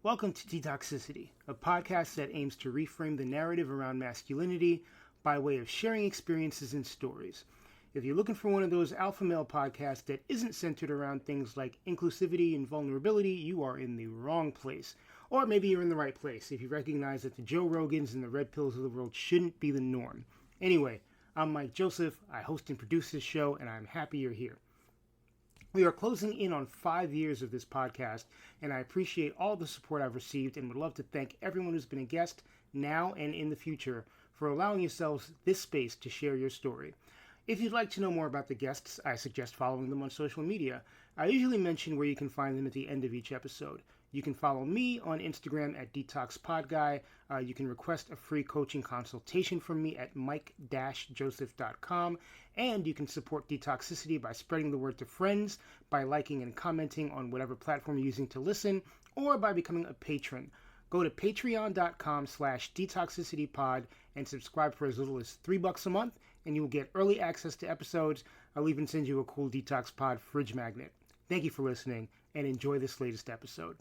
Welcome to Detoxicity, a podcast that aims to reframe the narrative around masculinity by way of sharing experiences and stories. If you're looking for one of those alpha male podcasts that isn't centered around things like inclusivity and vulnerability, you are in the wrong place. Or maybe you're in the right place if you recognize that the Joe Rogans and the Red Pills of the world shouldn't be the norm. Anyway, I'm Mike Joseph. I host and produce this show, and I'm happy you're here. We are closing in on 5 years of this podcast, and I appreciate all the support I've received and would love to thank everyone who's been a guest now and in the future for allowing yourselves this space to share your story. If you'd like to know more about the guests, I suggest following them on social media. I usually mention where you can find them at the end of each episode. You can follow me on Instagram at DetoxPodGuy. You can request a free coaching consultation from me at mike-joseph.com. And you can support Detoxicity by spreading the word to friends, by liking and commenting on whatever platform you're using to listen, or by becoming a patron. Go to patreon.com/detoxicitypod and subscribe for as little as $3 a month, and you will get early access to episodes. I'll even send you a cool DetoxPod fridge magnet. Thank you for listening, and enjoy this latest episode.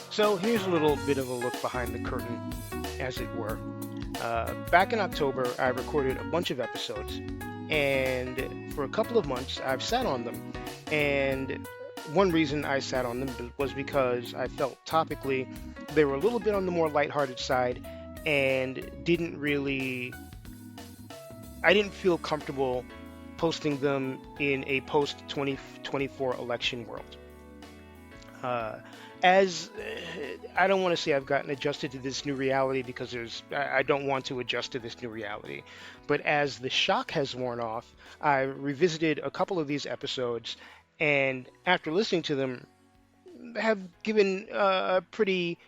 So here's a little bit of a look behind the curtain, as it were. Back in October, I recorded a bunch of episodes, and for a couple of months, I've sat on them. And one reason I sat on them was because I felt topically they were a little bit on the more lighthearted side, and I didn't feel comfortable posting them in a post-2024 election world. As I don't want to say I've gotten adjusted to this new reality, because I don't want to adjust to this new reality, but as the shock has worn off, I revisited a couple of these episodes, and after listening to them, have given a pretty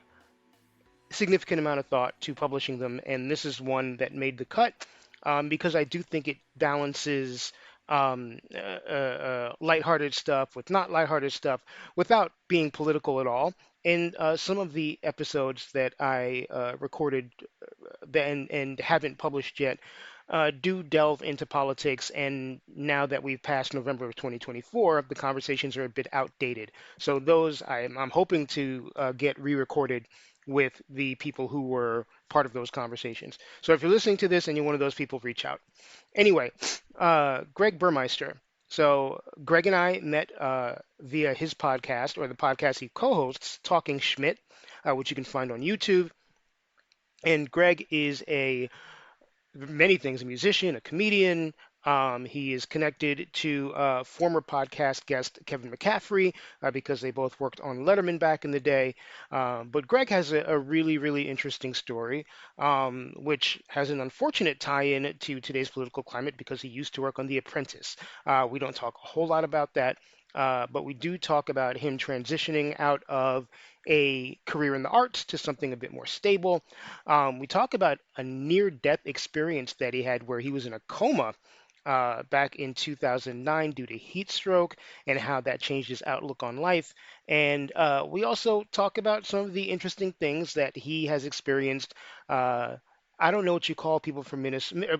significant amount of thought to publishing them, and this is one that made the cut, because I do think it balances lighthearted stuff with not lighthearted stuff without being political at all. And some of the episodes that I recorded and haven't published yet do delve into politics. And now that we've passed November of 2024, the conversations are a bit outdated. So those I'm hoping to get re-recorded with the people who were part of those conversations. So if you're listening to this and you're one of those people, reach out. Anyway, Greg Burmeister. So Greg and I met via his podcast, or the podcast he co-hosts, Talking Schmidt, which you can find on YouTube. And Greg is many things, a musician, a comedian. He is connected to former podcast guest Kevin McCaffrey because they both worked on Letterman back in the day. But Greg has a really, really interesting story, which has an unfortunate tie-in to today's political climate because he used to work on The Apprentice. We don't talk a whole lot about that, but we do talk about him transitioning out of a career in the arts to something a bit more stable. We talk about a near-death experience that he had where he was in a coma back in 2009 due to heat stroke, and how that changed his outlook on life. And we also talk about some of the interesting things that he has experienced. I don't know what you call people from Minnesota.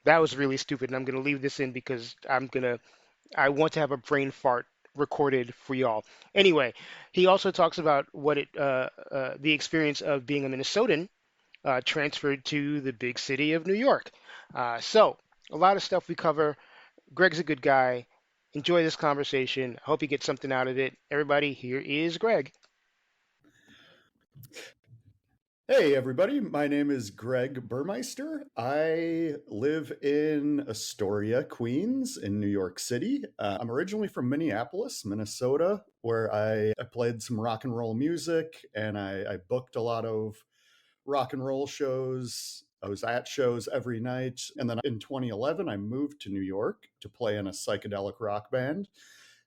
That was really stupid, and I'm going to leave this in because I want to have a brain fart recorded for y'all. Anyway, he also talks about the experience of being a Minnesotan transferred to the big city of New York. So a lot of stuff we cover. Greg's a good guy. Enjoy this conversation. I hope you get something out of it. Everybody, here is Greg. Hey, everybody. My name is Greg Burmeister. I live in Astoria, Queens, in New York City. I'm originally from Minneapolis, Minnesota, where I played some rock and roll music, and I booked a lot of rock and roll shows. I was at shows every night. And then in 2011, I moved to New York to play in a psychedelic rock band.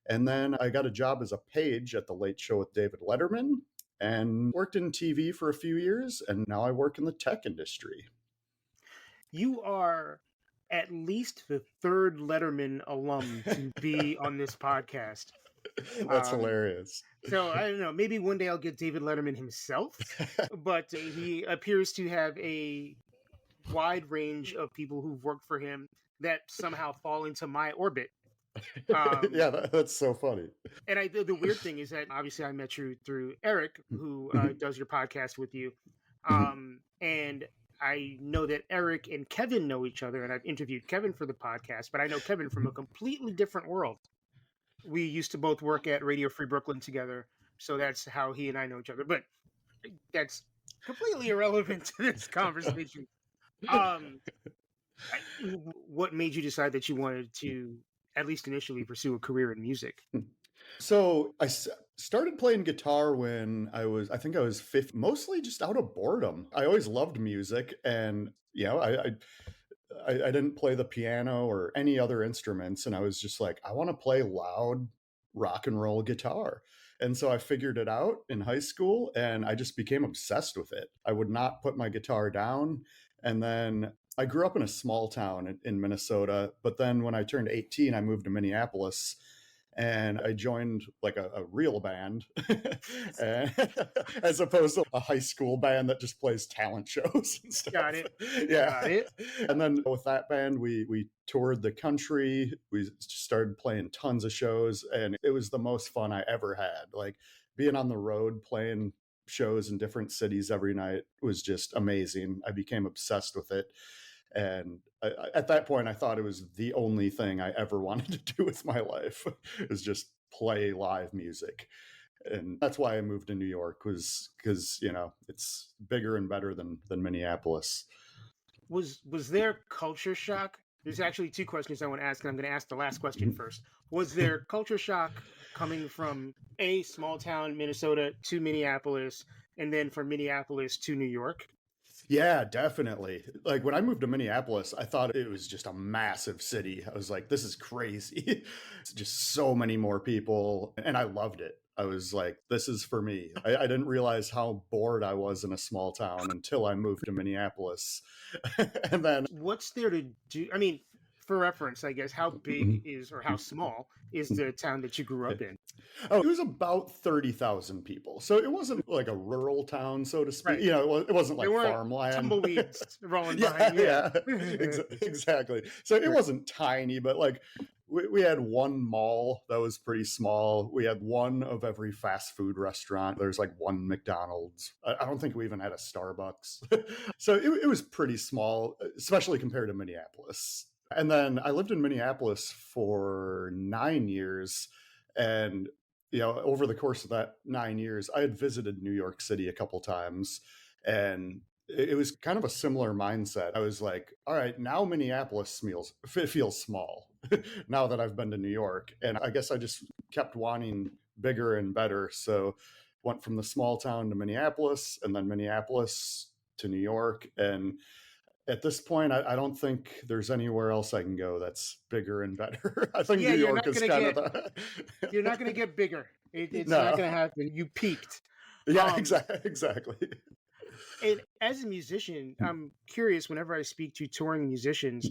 And then I got a job as a page at the Late Show with David Letterman, and worked in TV for a few years, and now I work in the tech industry. You are at least the third Letterman alum to be on this podcast. That's Um, hilarious. so I don't know. Maybe one day I'll get David Letterman himself, but he appears to have a wide range of people who've worked for him that somehow fall into my orbit. Um, Yeah, that's so funny. and the weird thing is that obviously I met you through Eric, who Mhm, does your podcast with you, mhm. and I know that Eric and Kevin know each other, and I've interviewed Kevin for the podcast, but I know Kevin from a completely different world. We used to both work at Radio Free Brooklyn together, so that's how he and I know each other. But that's completely irrelevant to this conversation. Um, what made you decide that you wanted to, at least initially, pursue a career in music? So started playing guitar when I think I was 15, mostly just out of boredom. I always loved music, and I didn't play the piano or any other instruments, and I was just like, I want to play loud rock and roll guitar. And so I figured it out in high school, and I just became obsessed with it. I would not put my guitar down. And then I grew up in a small town in Minnesota, but then when I turned 18, I moved to Minneapolis and I joined like a real band as opposed to a high school band that just plays talent shows and Got stuff. it. Got Yeah. it. And then with that band, we toured the country. We started playing tons of shows, and it was the most fun I ever had. Like being on the road playing shows in different cities every night was just amazing. I became obsessed with it. And at that point, I thought it was the only thing I ever wanted to do with my life is just play live music. And that's why I moved to New York, was because it's bigger and better than Minneapolis. Was there culture shock? There's actually two questions I want to ask, and I'm going to ask the last question first. Was there culture shock coming from a small town, Minnesota, to Minneapolis, and then from Minneapolis to New York? Yeah, definitely. Like when I moved to Minneapolis, I thought it was just a massive city. I was like, this is crazy. It's just so many more people. And I loved it. I was like, this is for me. I didn't realize how bored I was in a small town until I moved to Minneapolis. And then What's there to do? I mean, for reference, I guess, how big is or how small is the town that you grew up in? oh, it was about 30,000 people. So it wasn't like a rural town, so to speak. Right. It wasn't There like weren't farmland. tumbleweeds rolling Yeah, behind. Yeah. yeah, exactly. So it Right. wasn't tiny, but like we had one mall that was pretty small. We had one of every fast food restaurant. There's like one McDonald's. I don't think we even had a Starbucks. So it was pretty small, especially compared to Minneapolis. And then I lived in Minneapolis for 9 years. And, over the course of that 9 years, I had visited New York City a couple times. And it was kind of a similar mindset. I was like, all right, now Minneapolis feels small now that I've been to New York. And I guess I just kept wanting bigger and better. So went from the small town to Minneapolis, and then Minneapolis to New York. And at this point, I don't think there's anywhere else I can go that's bigger and better. I think Yeah, New York is kind of the you're not gonna get bigger. It's not no. gonna happen. You peaked. Yeah, Um, exactly. and as a musician, I'm curious. Whenever I speak to touring musicians,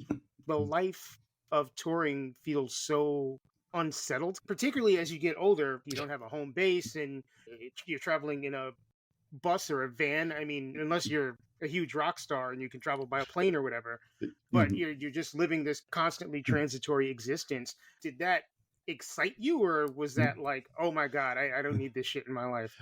the life of touring feels so unsettled. Particularly as you get older, you don't have a home base, and you're traveling in a bus or a van. I mean, unless you're a huge rock star and you can travel by a plane or whatever, but Mhm. you're just living this constantly transitory existence. Did that excite you, or was that like, oh my god, I don't need this shit in my life?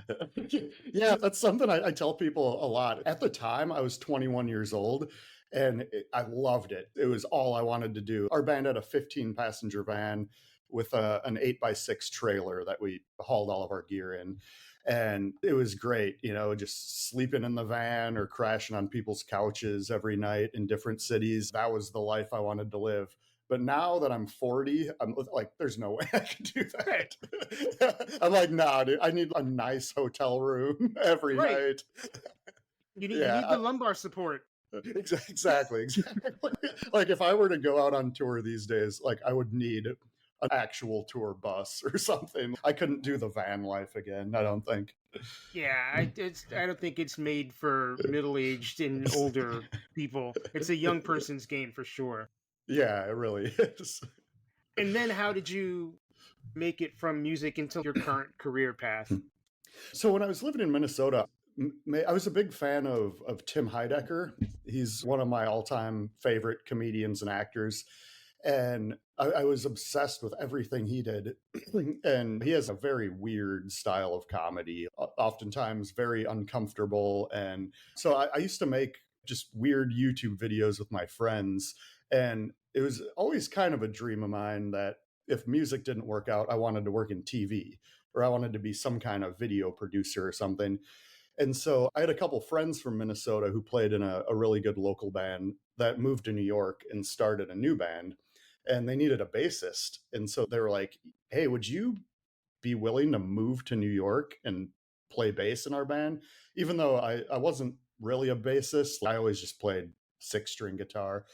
Yeah, that's something I tell people a lot. At the time, I was 21 years old, and I loved it. It was all I wanted to do. Our band had a 15-passenger van with an 8x6 trailer that we hauled all of our gear in. And it was great, just sleeping in the van or crashing on people's couches every night in different cities. That was the life I wanted to live. But now that I'm 40, I'm like, there's no way I can do Right, that. I'm like, nah, dude, I need a nice hotel room every right. night. You need the Yeah, lumbar support. exactly. Like if I were to go out on tour these days, like I would need an actual tour bus or something. I couldn't do the van life again, I don't think. Yeah, I don't think it's made for middle-aged and older people. It's a young person's game for sure. Yeah, it really is. And then how did you make it from music into your current career path? So when I was living in Minnesota, I was a big fan of Tim Heidecker. He's one of my all-time favorite comedians and actors. And I was obsessed with everything he did. And he has a very weird style of comedy, oftentimes very uncomfortable. And so I used to make just weird YouTube videos with my friends. And it was always kind of a dream of mine that if music didn't work out, I wanted to work in TV, or I wanted to be some kind of video producer or something. And so I had a couple friends from Minnesota who played in a really good local band that moved to New York and started a new band, and they needed a bassist. And so they were like, hey, would you be willing to move to New York and play bass in our band? Even though I wasn't really a bassist, I always just played 6-string guitar.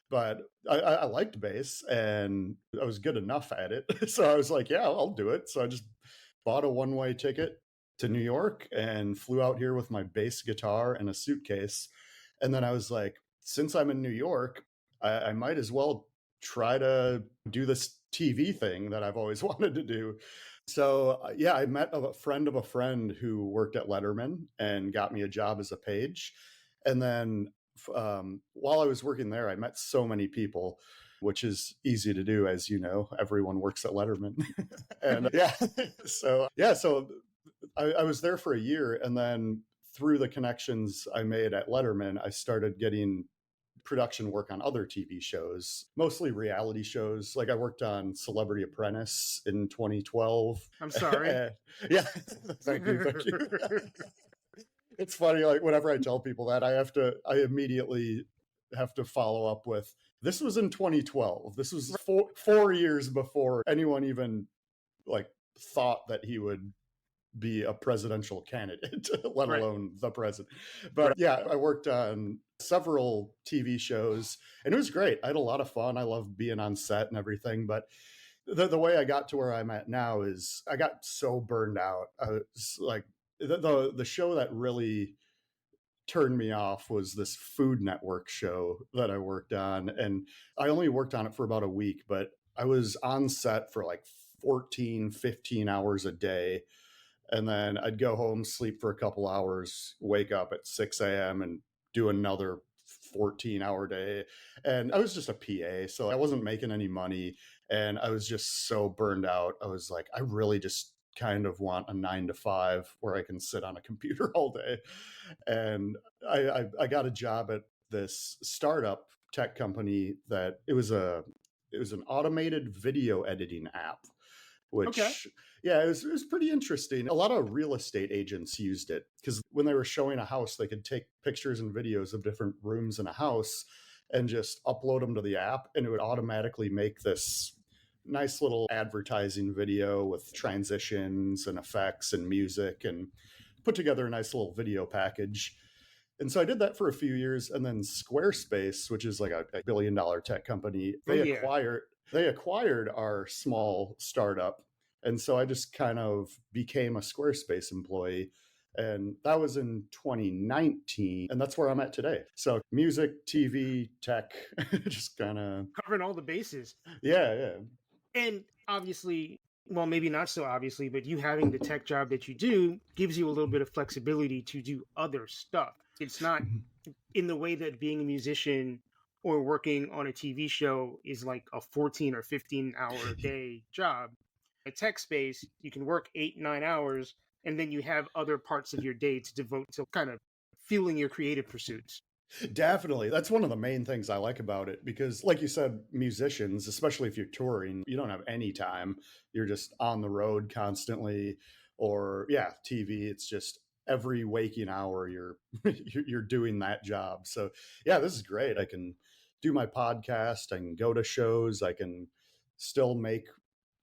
But I liked bass and I was good enough at it. So I was like, yeah, I'll do it. So I just bought a one-way ticket to New York and flew out here with my bass guitar and a suitcase. And then I was like, since I'm in New York, I might as well try to do this TV thing that I've always wanted to do. So, yeah, I met a friend of a friend who worked at Letterman and got me a job as a page. And then while I was working there, I met so many people, which is easy to do, as you know, everyone works at Letterman. And yeah, so I was there for a year, and then through the connections I made at Letterman, I started getting production work on other TV shows, mostly reality shows. Like I worked on Celebrity Apprentice in 2012. I'm sorry. Yeah, thank you, thank you. It's funny, like whenever I tell people that, I immediately have to follow up with, this was in 2012. This was 4 years before anyone even like thought that he would be a presidential candidate, let Right. alone the president. But yeah, I worked on several TV shows and it was great. I had a lot of fun. I love being on set and everything. But the way I got to where I'm at now is I got so burned out. I was like, the show that really turned me off was this Food Network show that I worked on. And I only worked on it for about a week, but I was on set for like 14, 15 hours a day. And then I'd go home, sleep for a couple hours, wake up at 6 a.m. and do another 14-hour day. And I was just a PA, so I wasn't making any money. And I was just so burned out. I was like, I really just kind of want a 9 to 5 where I can sit on a computer all day. And I got a job at this startup tech company that it was an automated video editing app, Okay. which yeah, it was pretty interesting. A lot of real estate agents used it because when they were showing a house, they could take pictures and videos of different rooms in a house and just upload them to the app, and it would automatically make this nice little advertising video with transitions and effects and music and put together a nice little video package. And so I did that for a few years, and then Squarespace, which is like a billion-dollar tech company, Oh yeah. they acquired our small startup. And so I just kind of became a Squarespace employee. And that was in 2019. And that's where I'm at today. So music, TV, tech, just kind of, Covering all the bases. yeah, yeah. And obviously, well, maybe not so obviously, but you having the tech job that you do gives you a little bit of flexibility to do other stuff. It's not in the way that being a musician or working on a TV show is like a 14 or 15-hour day job. A tech space, you can work 8, 9 hours, and then you have other parts of your day to devote to kind of fueling your creative pursuits. Definitely. That's one of the main things I like about it because, like you said, musicians, especially if you're touring, you don't have any time. You're just on the road constantly. Or, yeah, TV, it's just every waking hour you're doing that job. So, yeah, this is great. I can do my podcast, I can go to shows, I can still make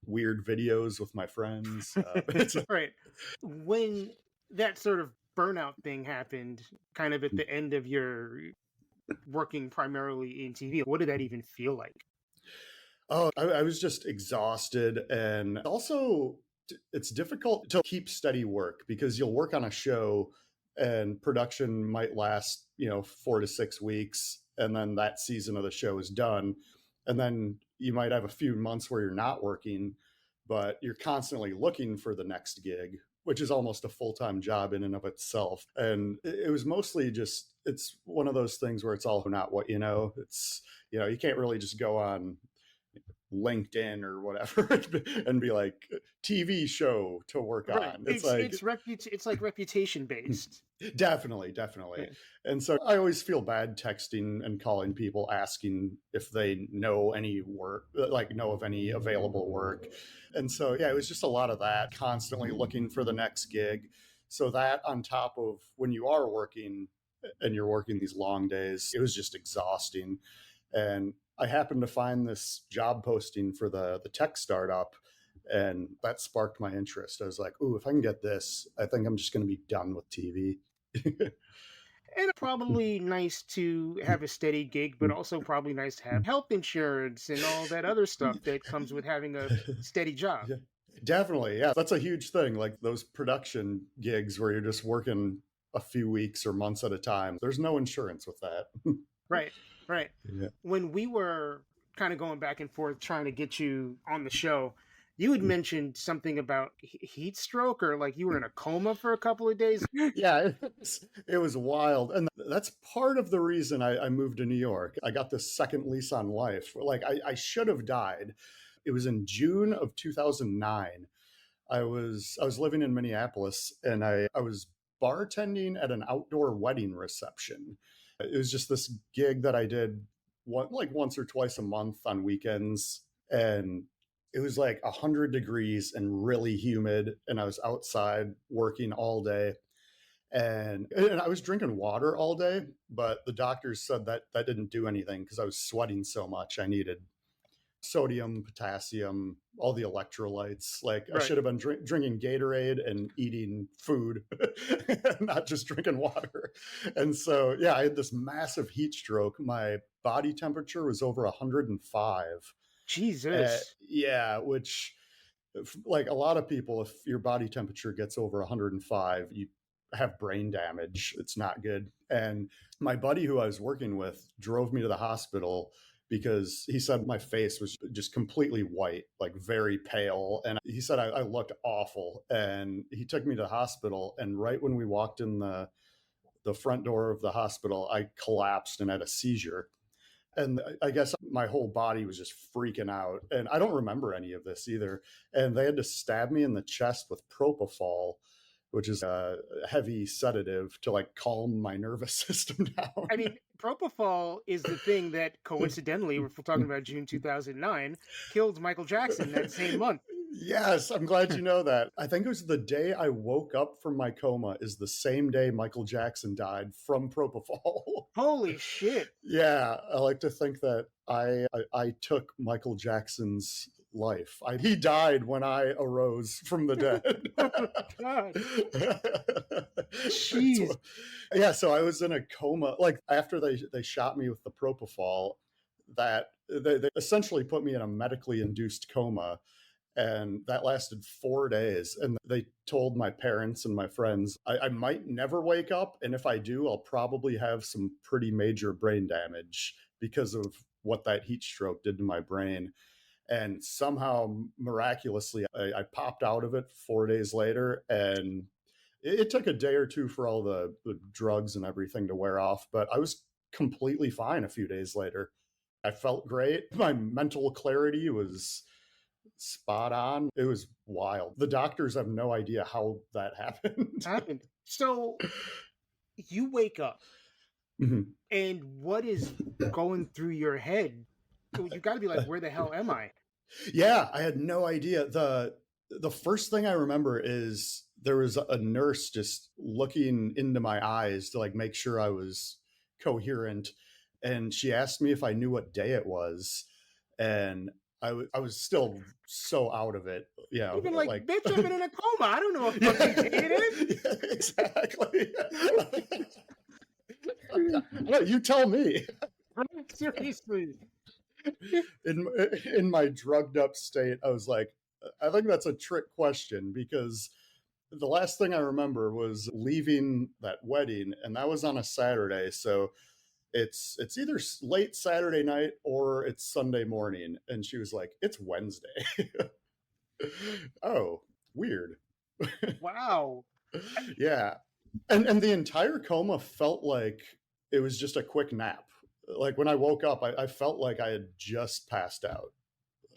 weird videos with my friends. Right. When that sort of burnout thing happened, kind of at the end of your working primarily in TV, what did that even feel like? Oh, I was just exhausted. And also, it's difficult to keep steady work because you'll work on a show and production might last, 4 to 6 weeks. And then that season of the show is done. And then you might have a few months where you're not working. but you're constantly looking for the next gig, which is almost a full-time job in and of itself. And it was mostly just, it's one of those things where it's all not what you know. It's, you know, you can't really just go on LinkedIn or whatever and be like TV show to work Right. on. It's like reputation based. Definitely. Yeah. And so I always feel bad texting and calling people asking if they know any work, like know of any available work. And so, yeah, it was just a lot of that, constantly looking for the next gig. So that on top of when you are working and you're working these long days, it was just exhausting. And I happened to find this job posting for the tech startup, and that sparked my interest. I was like, "Ooh, if I can get this, I think I'm just going to be done with TV." And probably nice to have a steady gig, but also probably nice to have health insurance and all that other stuff that comes with having a steady job. Yeah, definitely. Yeah, that's a huge thing. Like those production gigs where you're just working a few weeks or months at a time. There's no insurance with that. Right, right. Yeah. When we were kind of going back and forth trying to get you on the show, you had mentioned something about heat stroke, or like you were in a coma for a couple of days. Yeah, it was wild. And that's part of the reason I moved to New York. I got this second lease on life. Like I should have died. It was in June of 2009. I was living in Minneapolis, and I was bartending at an outdoor wedding reception. It was just this gig that I did like once or twice a month on weekends, and it was like 100 degrees and really humid, and I was outside working all day, and I was drinking water all day, but the doctors said that that didn't do anything because I was sweating so much. I needed sodium, potassium, all the electrolytes. Like I Right. should have been drinking Gatorade and eating food, not just drinking water. And so, yeah, I had this massive heat stroke. My body temperature was over 105. Jesus. Yeah, which, like a lot of people, if your body temperature gets over 105, you have brain damage. It's not good. And my buddy who I was working with drove me to the hospital because he said my face was just completely white, like very pale. And he said I looked awful. And he took me to the hospital. And right when we walked in the front door of the hospital, I collapsed and had a seizure. And I guess my whole body was just freaking out. And I don't remember any of this either. And they had to stab me in the chest with propofol, which is a heavy sedative to like calm my nervous system down. I mean, propofol is the thing that coincidentally, if we're talking about June 2009, killed Michael Jackson that same month. Yes, I'm glad you know that. I think it was the day I woke up from my coma is the same day Michael Jackson died from propofol. Holy shit. Yeah, I like to think that I took Michael Jackson's life. He died when I arose from the dead. Oh, God. Jeez. Yeah, so I was in a coma. Like after they shot me with the propofol, that they essentially put me in a medically induced coma, and that lasted 4 days. And they told my parents and my friends I might never wake up, and if I do, I'll probably have some pretty major brain damage because of what that heat stroke did to my brain. And somehow miraculously I popped out of it 4 days later, and it took a day or two for all the drugs and everything to wear off, but I was completely fine a few days later. I felt great. My mental clarity was spot on. It was wild. The doctors have no idea how that happened. Happened. So you wake up, Mhm. and what is going through your head? You got to be like, where the hell am I? Yeah, I had no idea. The first thing I remember is there was a nurse just looking into my eyes to like make sure I was coherent, and she asked me if I knew what day it was, and I was still so out of it, you know, You've been like, like bitch, I've been in a coma. I don't know what fucking yeah, day it is. yeah, exactly. No, you tell me. Seriously. in in my drugged up state, I was like, I think that's a trick question because the last thing I remember was leaving that wedding, and that was on a Saturday. So it's either late Saturday night or it's Sunday morning. And she was like, it's Wednesday. Oh, weird. Wow. I, Yeah. And the entire coma felt like it was just a quick nap. Like when I woke up, I felt like I had just passed out.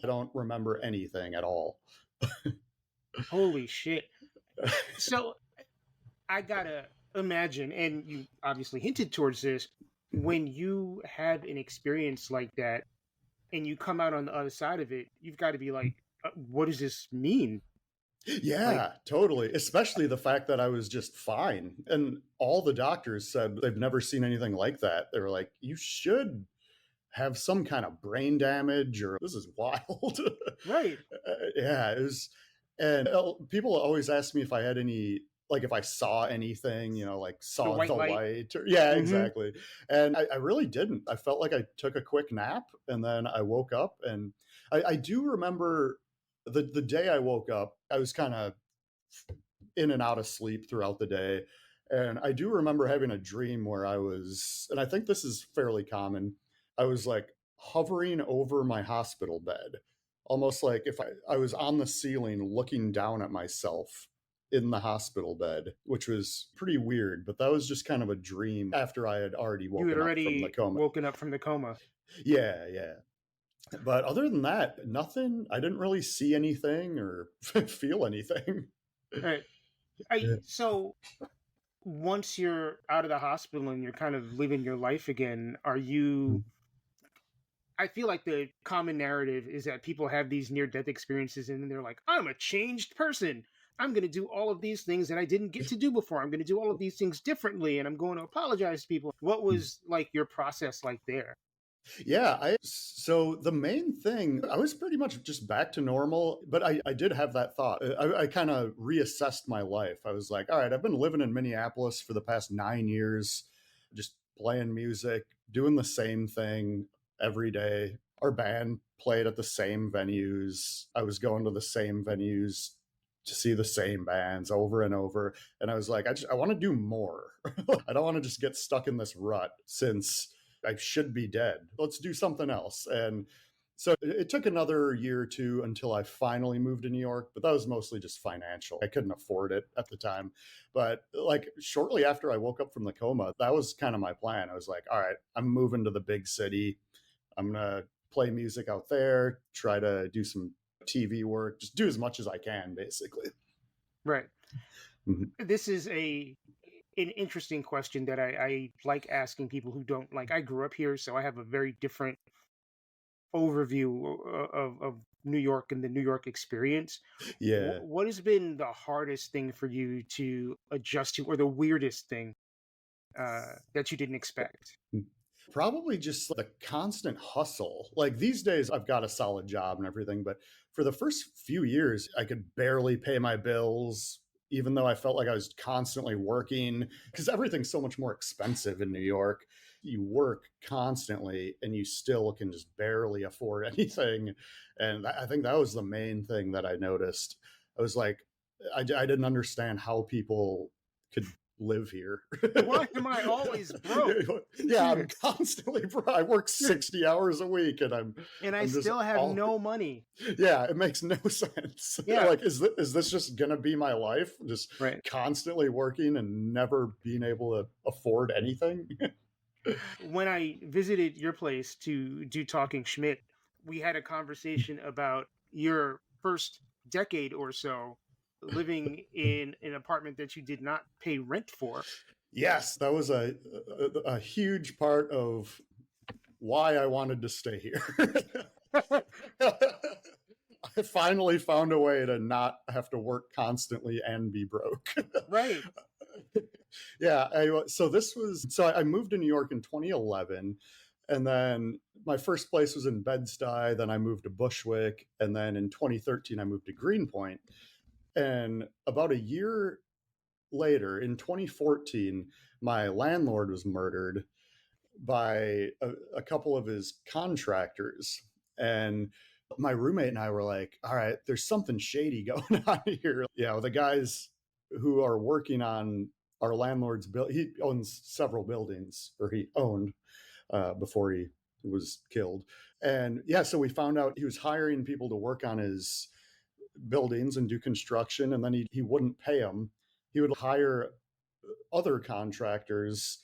I don't remember anything at all. holy shit. So I gotta imagine, and you obviously hinted towards this, when you have an experience like that and you come out on the other side of it, you've got to be like, what does this mean? Like, Yeah, totally. Especially the fact that I was just fine. And all the doctors said they've never seen anything like that. They were like, you should have some kind of brain damage, or this is wild. right, Yeah, it was. And people always ask me if I had any, like if I saw anything, like the saw white the light. light. Yeah, Mm-hmm. exactly. And I really didn't. I felt like I took a quick nap and then I woke up. And I do remember the day I woke up, I was kind of in and out of sleep throughout the day. And I do remember having a dream where I was, and I think this is fairly common, I was like hovering over my hospital bed, almost like if I was on the ceiling looking down at myself in the hospital bed, which was pretty weird. But that was just kind of a dream after I had already You had woken up from the already coma. woken up from the coma. Yeah, yeah. But other than that, nothing. I didn't really see anything or feel anything. Right. So once you're out of the hospital and you're kind of living your life again, are you? I feel like the common narrative is that people have these near death experiences and then they're like, I'm a changed person. I'm going to do all of these things that I didn't get to do before. I'm going to do all of these things differently and I'm going to apologize to people. What was like your process like there? Yeah, so the main thing, I was pretty much just back to normal, but I did have that thought. I kind of reassessed my life. I was like, all right, I've been living in Minneapolis for the past 9 years, just playing music, doing the same thing every day. Our band played at the same venues. I was going to the same venues to see the same bands over and over. And I was like, I want to do more. I don't want to just get stuck in this rut since I should be dead. Let's do something else. And so it took another year or two until I finally moved to New York, but that was mostly just financial. I couldn't afford it at the time. But like shortly after I woke up from the coma, that was kind of my plan. I was like, all right, I'm moving to the big city. I'm going to play music out there, try to do some TV work, just do as much as I can, basically. Right. Mhm. This is an interesting question that I like asking people who don't like. I grew up here, so I have a very different overview of New York and the New York experience. Yeah. What has been the hardest thing for you to adjust to, or the weirdest thing that you didn't expect? Probably just the constant hustle. Like these days, I've got a solid job and everything, but for the first few years, I could barely pay my bills, even though I felt like I was constantly working because everything's so much more expensive in New York. You work constantly and you still can just barely afford anything. And I think that was the main thing that I noticed. I was like, I didn't understand how people could live here. Why am I always broke? Yeah, I'm constantly I work 60 hours a week and And I I'm just still have all no money. yeah, it makes no sense. Yeah, Like is this just going to be my life? Just right. constantly working and never being able to afford anything? When I visited your place to do Talking Schmidt, we had a conversation about your first decade or so living in an apartment that you did not pay rent for. Yes, that was a huge part of why I wanted to stay here. I finally found a way to not have to work constantly and be broke. Right. Yeah, so I moved to New York in 2011, and then my first place was in Bed-Stuy, then I moved to Bushwick, and then in 2013 I moved to Greenpoint. And about a year later, in 2014, my landlord was murdered by a couple of his contractors. And my roommate and I were like, all right, there's something shady going on here. The guys who are working on our landlord's bill, he owns several buildings, or he owned before he was killed. And yeah, so we found out he was hiring people to work on his buildings and do construction, and then he wouldn't pay them. He would hire other contractors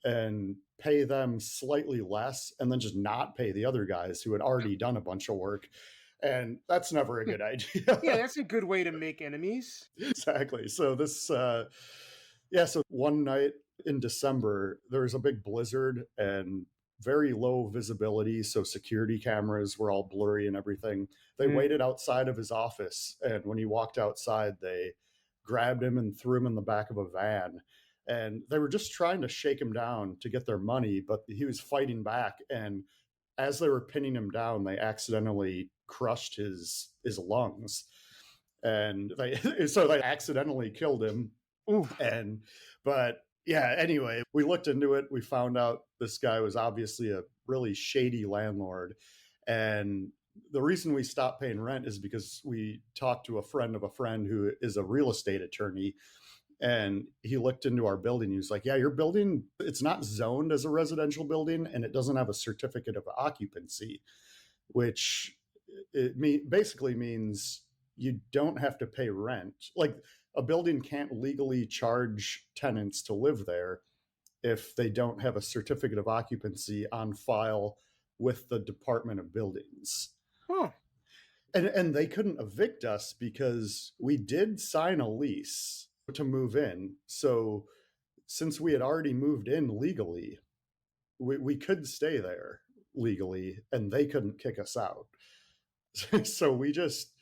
and pay them slightly less and then just not pay the other guys who had already done a bunch of work. And that's never a good idea. Yeah, that's a good way to make enemies. Exactly. So so one night in December, there was a big blizzard and very low visibility. So security cameras were all blurry and everything. They waited outside of his office. And when he walked outside, they grabbed him and threw him in the back of a van. And they were just trying to shake him down to get their money, but he was fighting back. And as they were pinning him down, they accidentally crushed his lungs. And they accidentally killed him. Ooh. But yeah, anyway, we looked into it. We found out this guy was obviously a really shady landlord. And the reason we stopped paying rent is because we talked to a friend of a friend who is a real estate attorney. And he looked into our building. He was like, yeah, your building, it's not zoned as a residential building and it doesn't have a certificate of occupancy, which basically means you don't have to pay rent. Like a building can't legally charge tenants to live there if they don't have a certificate of occupancy on file with the Department of Buildings. Huh. And they couldn't evict us because we did sign a lease to move in. So since we had already moved in legally, we could stay there legally and they couldn't kick us out. So we just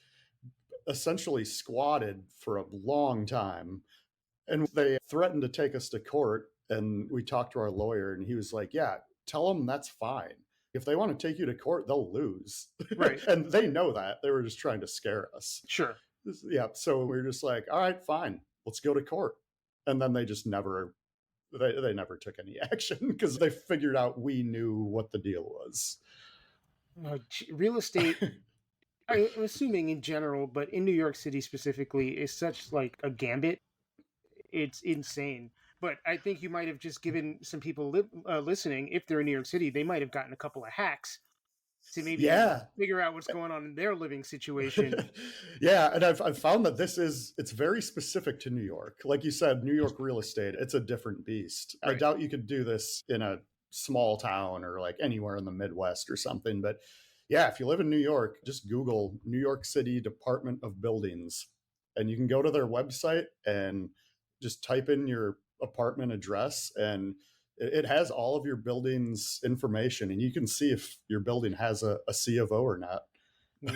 essentially squatted for a long time. And they threatened to take us to court. And we talked to our lawyer and he was like, yeah, tell them that's fine. If they want to take you to court, they'll lose. Right. And they know that. They were just trying to scare us. Sure. Yeah. So we were just like, all right, fine, let's go to court. And then they just never took any action because they figured out we knew what the deal was. Real estate, I'm assuming in general, but in New York City specifically, is such like a gambit. It's insane. But I think you might have just given some people listening, if they're in New York City, they might have gotten a couple of hacks to maybe figure out what's going on in their living situation. Yeah, and I've found that it's very specific to New York. Like you said, New York real estate, it's a different beast. Right. I doubt you could do this in a small town or like anywhere in the Midwest or something. But yeah, if you live in New York, just Google New York City Department of Buildings, and you can go to their website and just type in your apartment address and it has all of your building's information and you can see if your building has a C of O or not.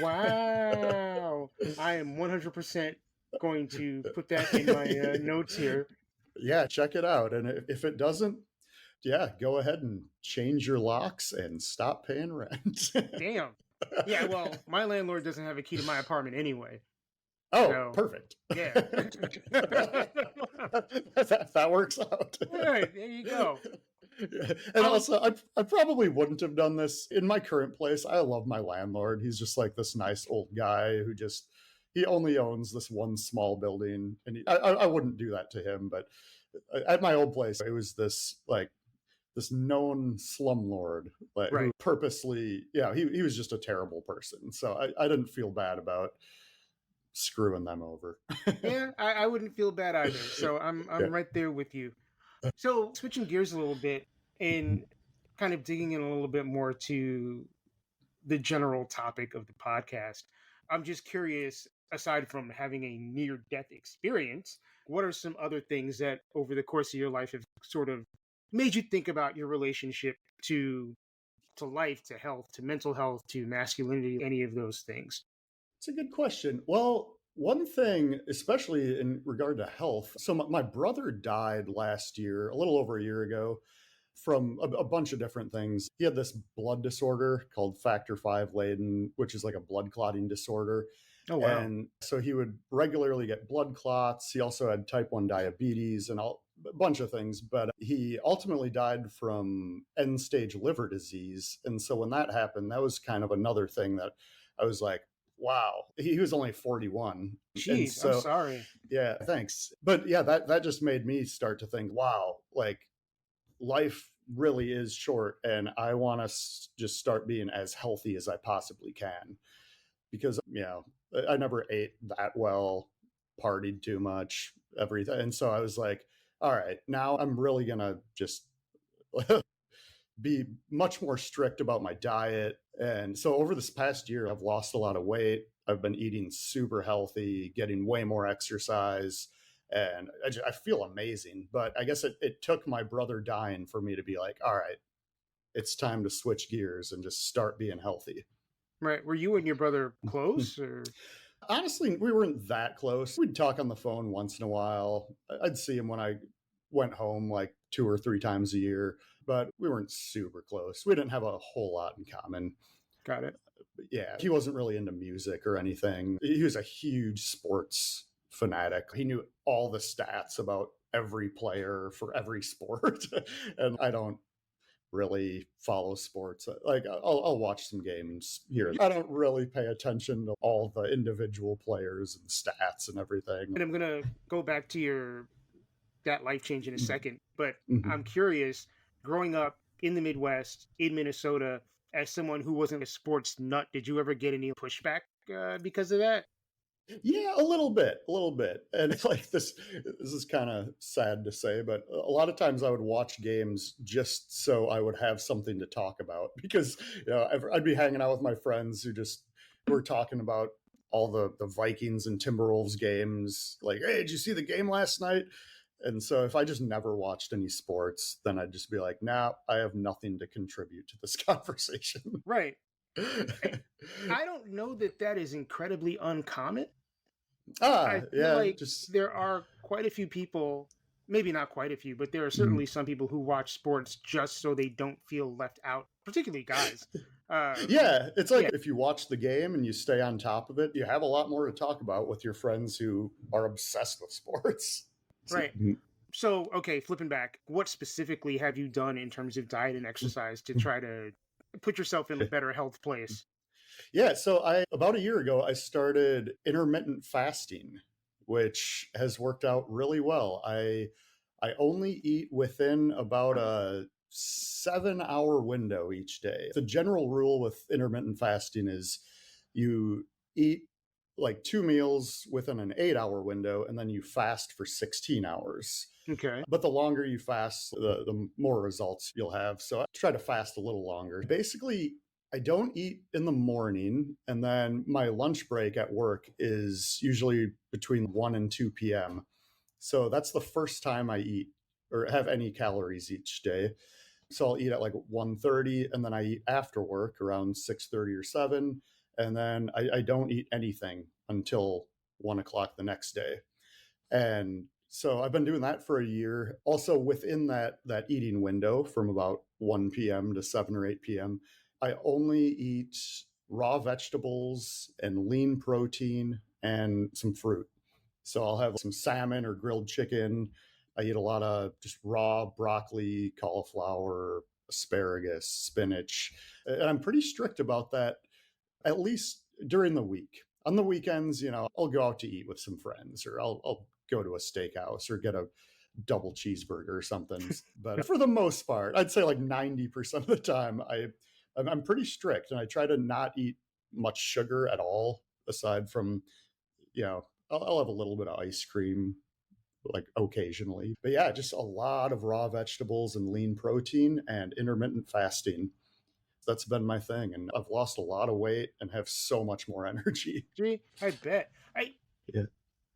Wow. I am 100% going to put that in my notes here. Yeah, check it out. And if it doesn't, go ahead and change your locks and stop paying rent. Damn. Yeah, well, my landlord doesn't have a key to my apartment anyway. Oh, so, perfect. Yeah. that works out. All right, there you go. And also, I probably wouldn't have done this in my current place. I love my landlord. He's just like this nice old guy who he only owns this one small building. And I wouldn't do that to him. But at my old place, it was this known slumlord who purposely, he was just a terrible person. So I didn't feel bad about screwing them over. Yeah, I wouldn't feel bad either. So I'm right there with you. So switching gears a little bit and kind of digging in a little bit more to the general topic of the podcast, I'm just curious, aside from having a near-death experience, what are some other things that over the course of your life have sort of made you think about your relationship to life, to health, to mental health, to masculinity, any of those things? It's a good question. Well, one thing, especially in regard to health, so my brother died last year, a little over a year ago, from a bunch of different things. He had this blood disorder called factor V Leiden, which is like a blood clotting disorder. Oh, wow. And so he would regularly get blood clots. He also had type 1 diabetes and a bunch of things, but he ultimately died from end-stage liver disease. And so when that happened, that was kind of another thing that I was like, wow, he was only 41. Jeez, so, I'm sorry. Yeah, thanks. But yeah, that just made me start to think, wow, like life really is short and I want to just start being as healthy as I possibly can. Because, I never ate that well, partied too much, everything. And so I was like, all right, now I'm really gonna just be much more strict about my diet. And so over this past year, I've lost a lot of weight. I've been eating super healthy, getting way more exercise, and I feel amazing. But I guess it took my brother dying for me to be like, all right, it's time to switch gears and just start being healthy. Right. Were you and your brother close or? Honestly, we weren't that close. We'd talk on the phone once in a while. I'd see him when I went home like 2 or 3 times a year, but we weren't super close. We didn't have a whole lot in common. Got it. But yeah, he wasn't really into music or anything. He was a huge sports fanatic. He knew all the stats about every player for every sport. And I don't really follow sports. Like I'll watch some games here. I don't really pay attention to all the individual players and stats and everything. And I'm gonna go back to your that life change in a second, but Mhm. I'm curious, growing up in the Midwest, in Minnesota, as someone who wasn't a sports nut, did you ever get any pushback because of that? Yeah, a little bit. And it's like this is kind of sad to say, but a lot of times I would watch games just so I would have something to talk about because I'd be hanging out with my friends who just were talking about all the Vikings and Timberwolves games. Like, hey, did you see the game last night? And so if I just never watched any sports, then I'd just be like, nah, I have nothing to contribute to this conversation. Right. I, I don't know that that is incredibly uncommon. I feel Yeah, like just there are quite a few people, maybe not quite a few, but there are mhm. certainly some people who watch sports just so they don't feel left out, particularly guys. Who, Yeah, it's like yeah, if you watch the game and you stay on top of it, you have a lot more to talk about with your friends who are obsessed with sports. right. So, okay, flipping back, what specifically have you done in terms of diet and exercise to try to put yourself in a better health place? Yeah, so I about a year ago I started intermittent fasting, which has worked out really well. I only eat within about a 7 hour window each day. The general rule with intermittent fasting is you eat like 2 meals within an 8 hour window and then you fast for 16 hours. Okay. But the longer you fast, the more results you'll have. So I try to fast a little longer. Basically, I don't eat in the morning, and then my lunch break at work is usually between 1 and 2 p.m. So that's the first time I eat or have any calories each day. So I'll eat at like 1:30, and then I eat after work around 6:30 or 7, and then I don't eat anything until 1 o'clock the next day. And so I've been doing that for a year. Also within that eating window from about 1 p.m. to 7 or 8 p.m., I only eat raw vegetables and lean protein and some fruit. So I'll have some salmon or grilled chicken. I eat a lot of just raw broccoli, cauliflower, asparagus, spinach. And I'm pretty strict about that, at least during the week. On the weekends, I'll go out to eat with some friends or I'll go to a steakhouse or get a double cheeseburger or something. But for the most part, I'd say like 90% of the time, I'm pretty strict and I try to not eat much sugar at all, aside from, I'll have a little bit of ice cream like occasionally. But yeah, just a lot of raw vegetables and lean protein and intermittent fasting. That's been my thing. And I've lost a lot of weight and have so much more energy. Gee, I bet. Yeah.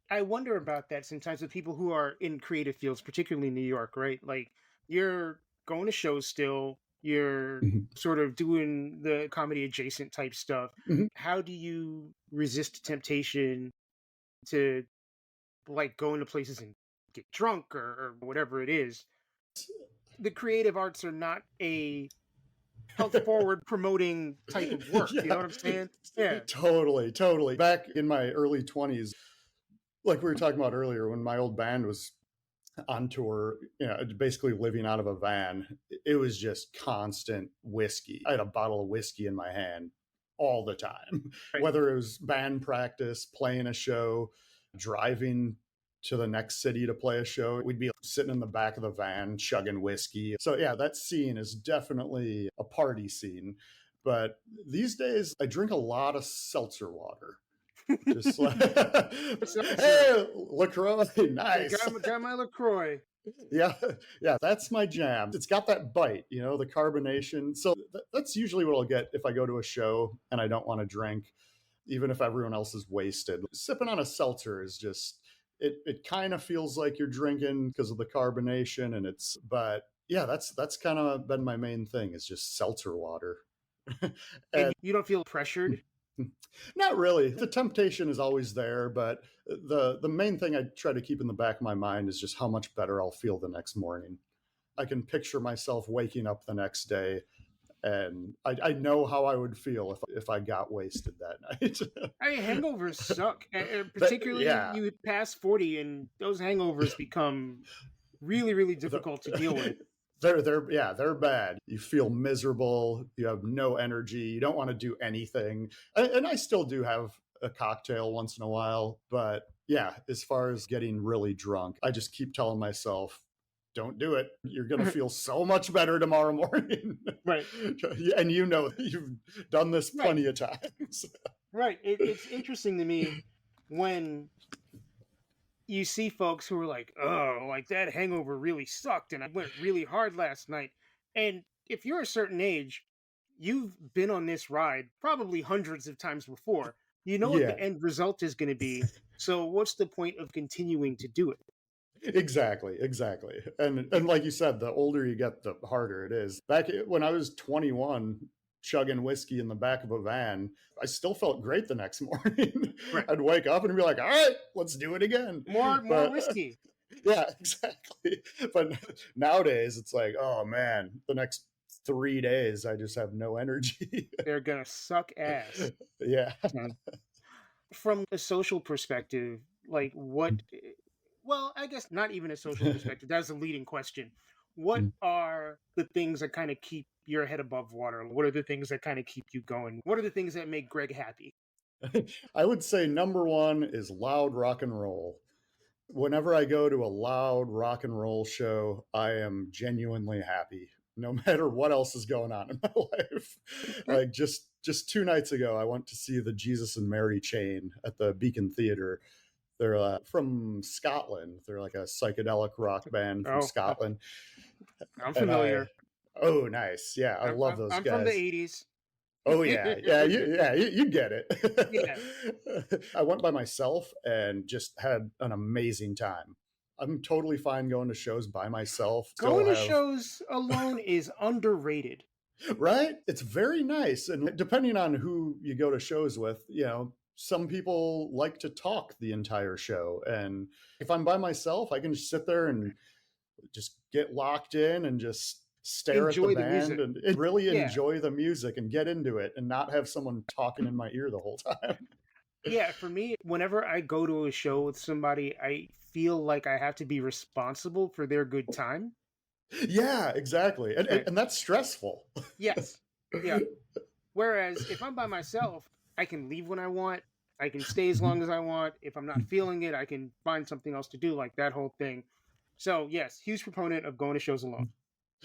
I wonder about that sometimes with people who are in creative fields, particularly in New York, right? Like you're going to shows still, you're Mhm. sort of doing the comedy adjacent type stuff. Mhm. How do you resist temptation to like go into places and get drunk or whatever it is? The creative arts are not a health forward promoting type of work. You know Yeah, what I'm saying? Yeah. totally, totally. Back in my early 20s, like we were talking about earlier, when my old band was on tour, basically living out of a van, it was just constant whiskey. I had a bottle of whiskey in my hand all the time, Right. whether it was band practice, playing a show, driving to the next city to play a show. We'd be sitting in the back of the van chugging whiskey. So, yeah, that scene is definitely a party scene. But these days, I drink a lot of seltzer water. Just like, What's up, sir? hey, LaCroix, Yeah, nice. got my LaCroix. Yeah, yeah, that's my jam. It's got that bite, the carbonation. So that's usually what I'll get if I go to a show and I don't want to drink, even if everyone else is wasted. Sipping on a seltzer is just, it kind of feels like you're drinking because of the carbonation, but yeah, that's kind of been my main thing, is just seltzer water. And And you don't feel pressured? not really. The temptation is always there, but the main thing I try to keep in the back of my mind is just how much better I'll feel the next morning. I can picture myself waking up the next day, and I know how I would feel if I got wasted that night. I mean, hangovers suck. Particularly Yeah, you pass 40 and those hangovers become really, really difficult to deal with. they're bad. You feel miserable. You have no energy. You don't want to do anything. And I still do have a cocktail once in a while, but yeah, as far as getting really drunk, I just keep telling myself, don't do it. You're going to feel so much better tomorrow morning. Right. And you've done this Right. plenty of times. Right. It's interesting to me when you see folks who are like, oh, like that hangover really sucked and I went really hard last night. And if you're a certain age, you've been on this ride probably hundreds of times before. You know what Yeah. the end result is going to be. So what's the point of continuing to do it? Exactly. And like you said, the older you get, the harder it is. Back when I was 21, chugging whiskey in the back of a van, I still felt great the next morning. Right. I'd wake up and be like, all right, let's do it again. More But whiskey. yeah, exactly. But nowadays it's like, oh man, the next 3 days I just have no energy. They're going to suck ass. Yeah. From a social perspective, like what, well, I guess not even a social perspective. That's a leading question. What are the things that kind of keep your head above water? What are the things that kind of keep you going? What are the things that make Greg happy? I would say number one is loud rock and roll. Whenever I go to a loud rock and roll show, I am genuinely happy, no matter what else is going on in my life. Like just 2 nights ago, I went to see the Jesus and Mary Chain at the Beacon Theater. They're from Scotland. They're like a psychedelic rock band from Scotland. I'm familiar. Oh, nice. Yeah, I love those I'm guys. from the 80s. Oh yeah, you get it. Yeah. I went by myself and just had an amazing time. I'm totally fine going to shows by myself. Going to shows alone is underrated. Right? It's very nice. And depending on who you go to shows with, some people like to talk the entire show. And if I'm by myself, I can just sit there and just get locked in and just stare Enjoy at the the band music. and really enjoy the music and get into it and not have someone talking in my ear the whole time. Yeah, for me, whenever I go to a show with somebody, I feel like I have to be responsible for their good time. Yeah, exactly. And that's stressful. Yes. Yeah. Whereas if I'm by myself, I can leave when I want. I can stay as long as I want. If I'm not feeling it, I can find something else to do, like that whole thing. So, yes, huge proponent of going to shows alone.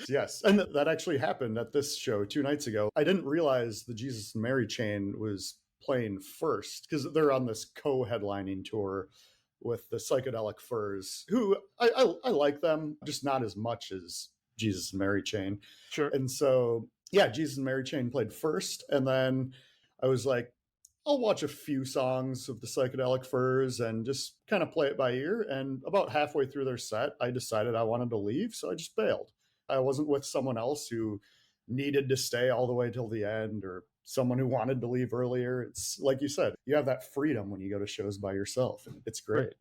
Yes. And that actually happened at this show 2 nights ago. I didn't realize the Jesus and Mary Chain was playing first because they're on this co-headlining tour with the Psychedelic Furs, who I like them, just not as much as Jesus and Mary Chain. Sure. And so, yeah, Jesus and Mary Chain played first. And then I was like, I'll watch a few songs of the Psychedelic Furs and just kind of play it by ear. And about halfway through their set, I decided I wanted to leave. So I just bailed. I wasn't with someone else who needed to stay all the way till the end or someone who wanted to leave earlier. It's like you said, you have that freedom when you go to shows by yourself. And it's great.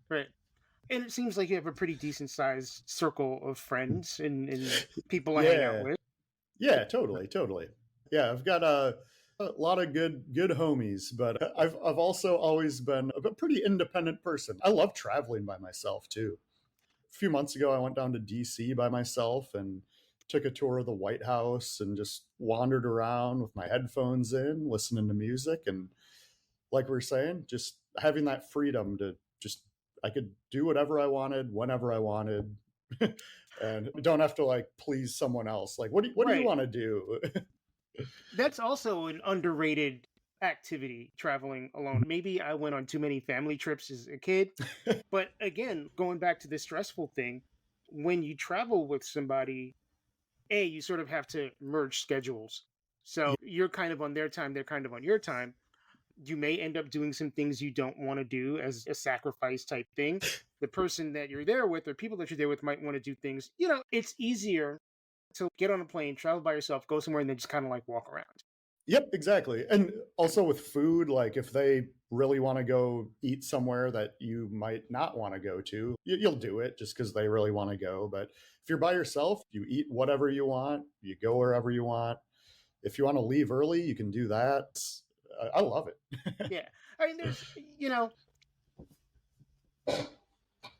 Right. And it seems like you have a pretty decent sized circle of friends and people I hang out with. Yeah, totally. Yeah, I've got a lot of good homies, but I've also always been a pretty independent person. I love traveling by myself too. A few months ago, I went down to DC by myself and took a tour of the White House and just wandered around with my headphones in, listening to music. And like we were saying, just having that freedom to I could do whatever I wanted, whenever I wanted, and don't have to please someone else. Like, what do you want to do? That's also an underrated activity traveling alone. Maybe I went on too many family trips as a kid. But again, going back to the stressful thing, when you travel with somebody, you sort of have to merge schedules. So you're kind of on their time, they're kind of on your time. You may end up doing some things you don't want to do as a sacrifice type thing. The person that you're there with or people that you're there with might want to do things. It's easier to get on a plane, travel by yourself, go somewhere, and then just kind of like walk around. Yep, exactly. And also with food, like if they really want to go eat somewhere that you might not want to go to, you'll do it just because they really want to go. But if you're by yourself, you eat whatever you want, you go wherever you want. If you want to leave early, you can do that. I love it. Yeah. I mean,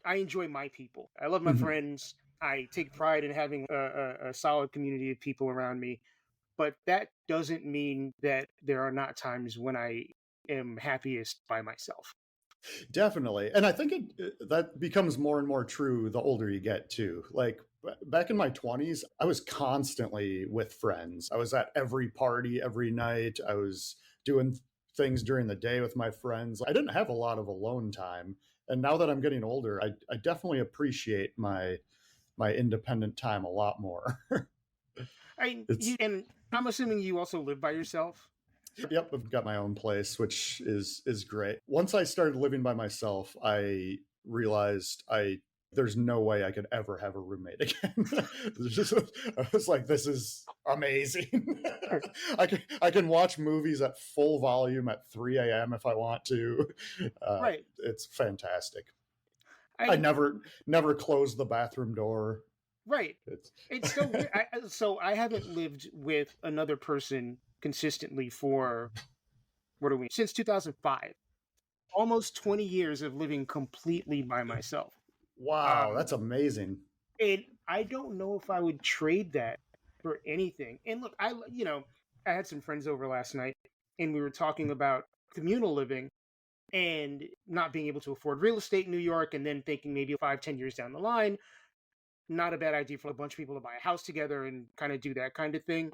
I enjoy my people. I love my friends. I take pride in having a solid community of people around me. But that doesn't mean that there are not times when I am happiest by myself. Definitely. And I think that becomes more and more true the older you get too. Like back in my 20s, I was constantly with friends. I was at every party every night. I was doing things during the day with my friends. I didn't have a lot of alone time. And now that I'm getting older, I definitely appreciate my independent time a lot more. And I'm assuming you also live by yourself. Yep, I've got my own place, which is great. Once I started living by myself, I realized there's no way I could ever have a roommate again. I was like, this is amazing. I can watch movies at full volume at 3 a.m. if I want to. Right. It's fantastic. I never close the bathroom door. Right. It's so weird. So I haven't lived with another person consistently for, since 2005. Almost 20 years of living completely by myself. Wow, that's amazing. And I don't know if I would trade that for anything. And look, I had some friends over last night and we were talking about communal living and not being able to afford real estate in New York, and then thinking maybe 5-10 years down the line, not a bad idea for a bunch of people to buy a house together and kind of do that kind of thing.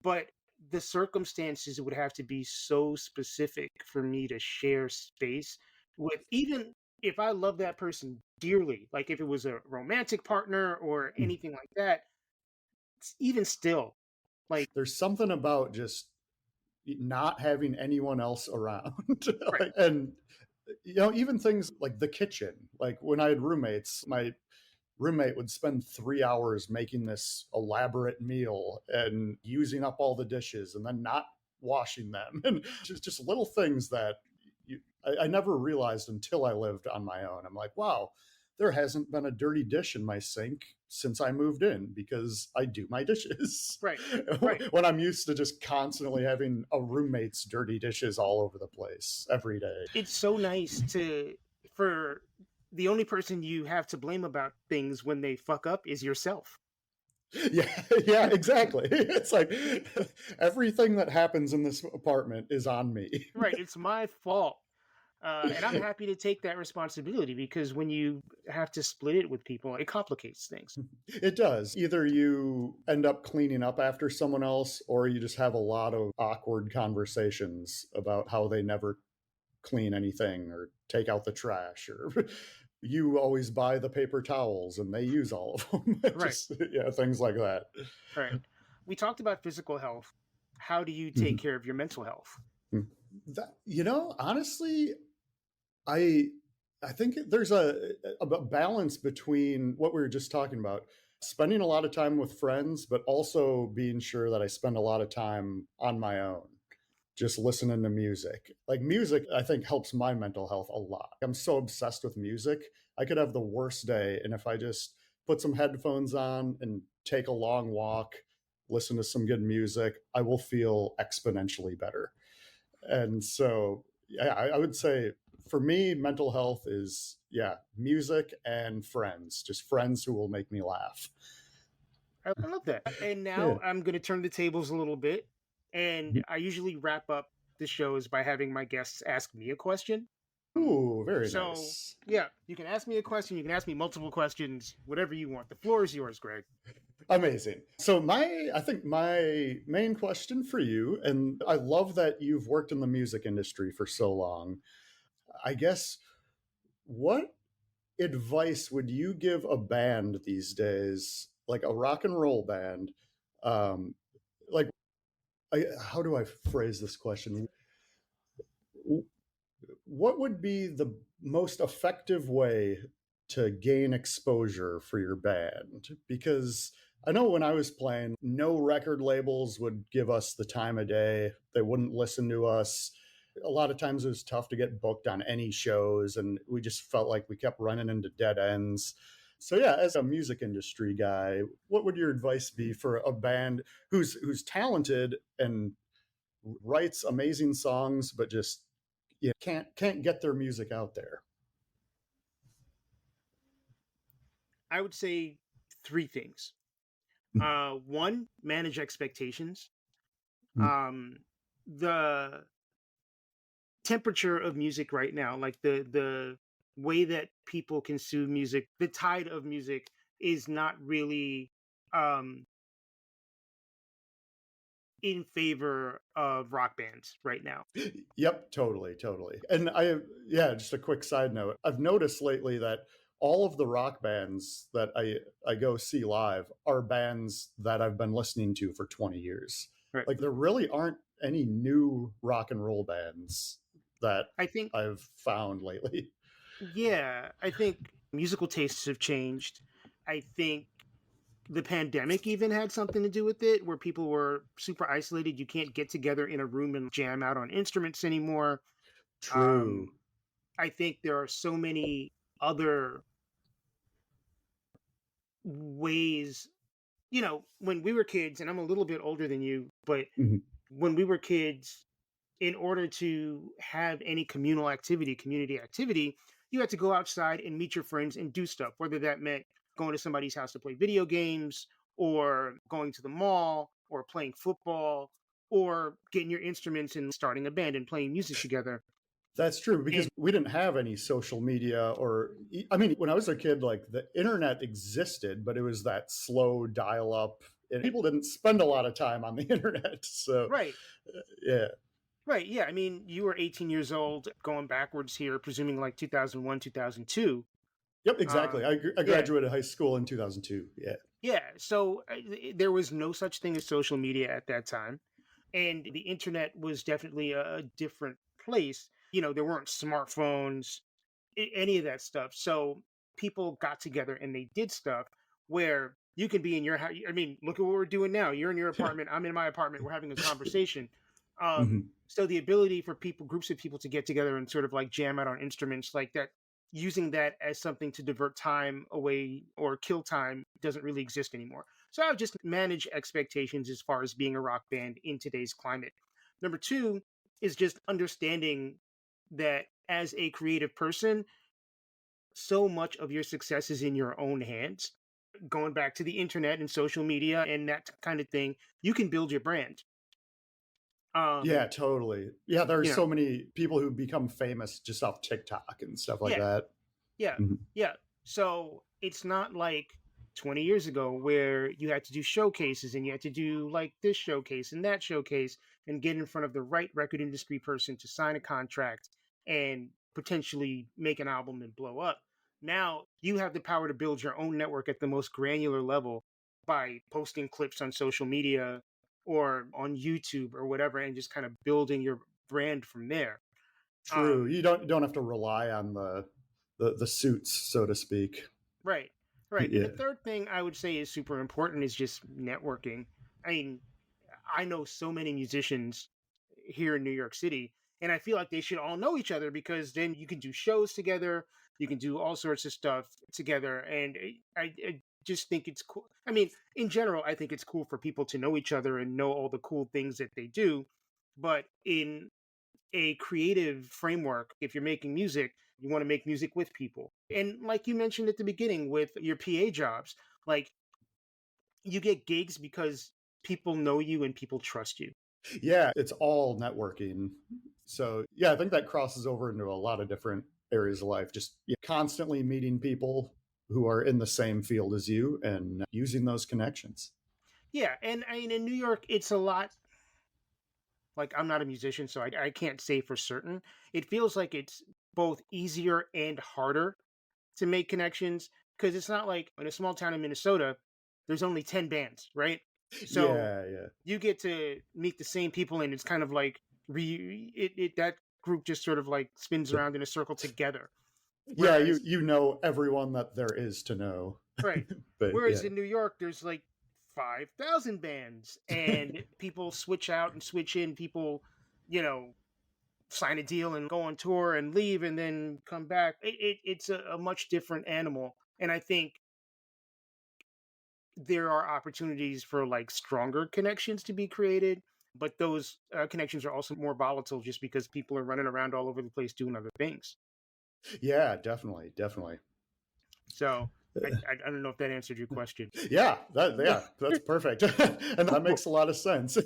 But the circumstances would have to be so specific for me to share space with, even if I love that person dearly, like if it was a romantic partner or anything like that, even still, like there's something about just not having anyone else around. Right. And even things like the kitchen, like when I had roommates, my roommate would spend 3 hours making this elaborate meal and using up all the dishes and then not washing them, and just little things that I never realized until I lived on my own. I'm like, wow, there hasn't been a dirty dish in my sink since I moved in because I do my dishes. Right. When I'm used to just constantly having a roommate's dirty dishes all over the place every day. It's so nice for the only person you have to blame about things when they fuck up is yourself. Yeah, exactly. It's like everything that happens in this apartment is on me. Right. It's my fault. And I'm happy to take that responsibility, because when you have to split it with people, it complicates things. It does. Either you end up cleaning up after someone else, or you just have a lot of awkward conversations about how they never clean anything or take out the trash, or you always buy the paper towels and they use all of them. Right. Things like that. Right. We talked about physical health. How do you take care of your mental health? Honestly, I think there's a balance between what we were just talking about, spending a lot of time with friends, but also being sure that I spend a lot of time on my own, just listening to music. Like music, I think helps my mental health a lot. I'm so obsessed with music. I could have the worst day, and if I just put some headphones on and take a long walk, listen to some good music, I will feel exponentially better. And so, yeah, I would say for me, mental health is, music and friends, just friends who will make me laugh. I love that. And now I'm going to turn the tables a little bit. And I usually wrap up the shows by having my guests ask me a question. Ooh, very nice. So, yeah, you can ask me a question. You can ask me multiple questions, whatever you want. The floor is yours, Greg. Amazing. So I think my main question for you, and I love that you've worked in the music industry for so long. I guess, what advice would you give a band these days, like a rock and roll band? Um, like, how do I phrase this question? What would be the most effective way to gain exposure for your band? Because I know when I was playing, no record labels would give us the time of day. They wouldn't listen to us. A lot of times it was tough to get booked on any shows, and we just felt like we kept running into dead ends. So yeah, as a music industry guy, what would your advice be for a band who's talented and writes amazing songs, but just can't get their music out there? I would say three things. One, manage expectations. Um, the temperature of music right now, like the way that people consume music, the tide of music is not really um in favor of rock bands right now. Yep, totally. And yeah, just a quick side note. I've noticed lately that all of the rock bands that I go see live are bands that I've been listening to for 20 years. Right. Like, there really aren't any new rock and roll bands that I think, I've found lately. yeah, I think musical tastes have changed. I think the pandemic even had something to do with it, where people were super isolated. You can't get together in a room and jam out on instruments anymore. True. Um, I think there are so many other ways. When we were kids, and I'm a little bit older than you, but Mhm. when we were kids, in order to have any community activity, you had to go outside and meet your friends and do stuff, whether that meant going to somebody's house to play video games, or going to the mall, or playing football, or getting your instruments and starting a band and playing music together. That's true, because And we didn't have any social media, or I mean, when I was a kid, like, the internet existed, but it was that slow dial up, and people didn't spend a lot of time on the internet. So right, yeah. right, yeah. I mean, you were 18 years old, going backwards here, presuming like 2001, 2002. Yep, exactly. Um, I yeah, graduated high school in 2002. Yeah. yeah. So there was no such thing as social media at that time, and the internet was definitely a different place. There weren't smartphones, any of that stuff. So people got together and they did stuff where you can be in your house. I mean, look at what we're doing now. You're in your apartment. I'm in my apartment. We're having a conversation. Mhm. So the ability for groups of people to get together and sort of like jam out on instruments like that, using that as something to divert time away or kill time, doesn't really exist anymore. So I would just manage expectations as far as being a rock band in today's climate. Number two is just understanding that as a creative person, so much of your success is in your own hands. Going back to the internet and social media and that kind of thing, you can build your brand. Yeah, Um, totally. Yeah, there are you know, so many people who become famous just off TikTok and stuff like yeah, that. yeah, Mhm. yeah. So it's not like 20 years ago where you had to do showcases and you had to do like this showcase and that showcase and get in front of the right record industry person to sign a contract and potentially make an album and blow up. Now you have the power to build your own network at the most granular level by posting clips on social media or on YouTube or whatever, and just kind of building your brand from there. True. Um, You don't have to rely on the suits, so to speak. Right, right. And the Yeah. third thing I would say is super important is just networking. I mean, I know so many musicians here in New York City, and I feel like they should all know each other because then you can do shows together, you can do all sorts of stuff together, and I just think it's cool. I mean, in general, I think it's cool for people to know each other and know all the cool things that they do, but in a creative framework, if you're making music, you want to make music with people. And like you mentioned at the beginning with your PA jobs, like you get gigs because people know you and people trust you. Yeah, it's all networking. So, yeah, I think that crosses over into a lot of different areas of life. Just, constantly meeting people. who are in the same field as you and using those connections. Yeah, and I mean in New York, it's a lot. Like I'm not a musician, so I can't say for certain. It feels like it's both easier and harder to make connections because it's not like in a small town in Minnesota, there's only 10 bands, right? So Yeah, yeah. you get to meet the same people, and it's kind of like that group just sort of like spins around in a circle together. Yeah, Whereas, you know everyone that there is to know. right, But whereas yeah. in New York, there's like 5,000 bands, and people switch out and switch in. People, you know, sign a deal and go on tour and leave and then come back. It's a much different animal, and I think there are opportunities for like stronger connections to be created, but those connections are also more volatile just because people are running around all over the place doing other things. Yeah, definitely, definitely. So I don't know if that answered your question. Yeah, that's perfect. And that Cool. makes a lot of sense.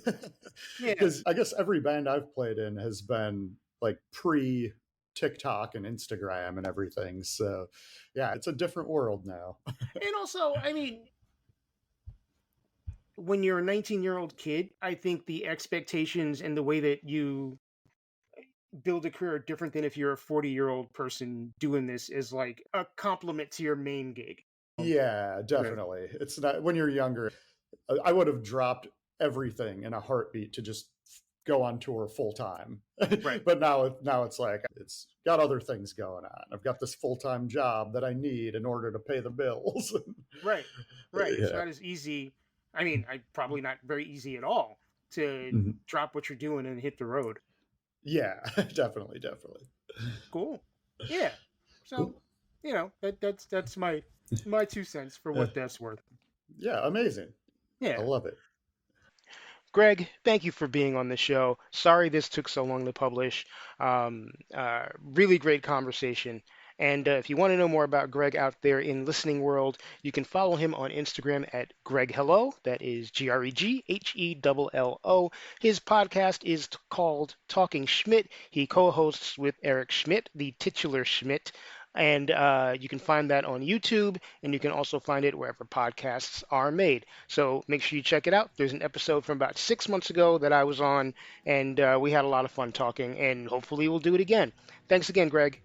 Yeah, Because I guess every band I've played in has been like pre TikTok and Instagram and everything. So yeah, it's a different world now. and also I mean when you're a 19-year-old kid, I think the expectations and the way that you build a career are different than if you're a 40-year-old person doing this is like a compliment to your main gig. Yeah, Right. definitely. It's not when you're younger. I would have dropped everything in a heartbeat to just go on tour full time. Right. But now it's like it's got other things going on. I've got this full time job that I need in order to pay the bills. Right. Right. It's Yeah. not as easy. I mean, I probably not very easy at all to Mhm. drop what you're doing and hit the road. Yeah, definitely, definitely. Cool. Yeah. So, Cool. that's my 2 cents for Uh, what that's worth. yeah, amazing. I Yeah. love it. Greg, thank you for being on the show. Sorry this took so long to publish. Really great conversation. And if you want to know more about Greg out there in listening world, you can follow him on Instagram at greghello. That is GregHello. His podcast is called Talking Schmidt. He co-hosts with Eric Schmidt, the titular Schmidt. And you can find that on YouTube, and you can also find it wherever podcasts are made. So make sure you check it out. There's an episode from about 6 months ago that I was on, and we had a lot of fun talking, and hopefully we'll do it again. Thanks again, Greg.